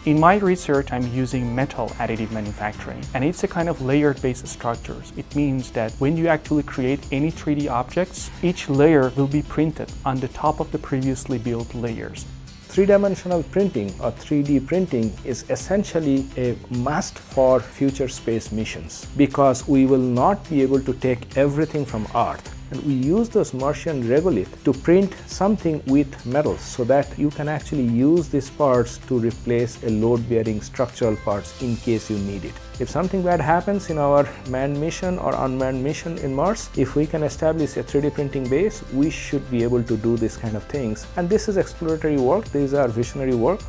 In my research, I'm using metal additive manufacturing, and it's a kind of layered-based structures. It means that when you actually create any 3D objects, each layer will be printed on the top of the previously built layers. Three-dimensional printing or 3D printing is essentially a must for future space missions because we will not be able to take everything from Earth. And we use those Martian regolith to print something with metals so that you can actually use these parts to replace a load-bearing structural parts in case you need it. If something bad happens in our manned mission or unmanned mission in Mars, if we can establish a 3D printing base, we should be able to do this kind of things. And this is exploratory work, these are visionary work.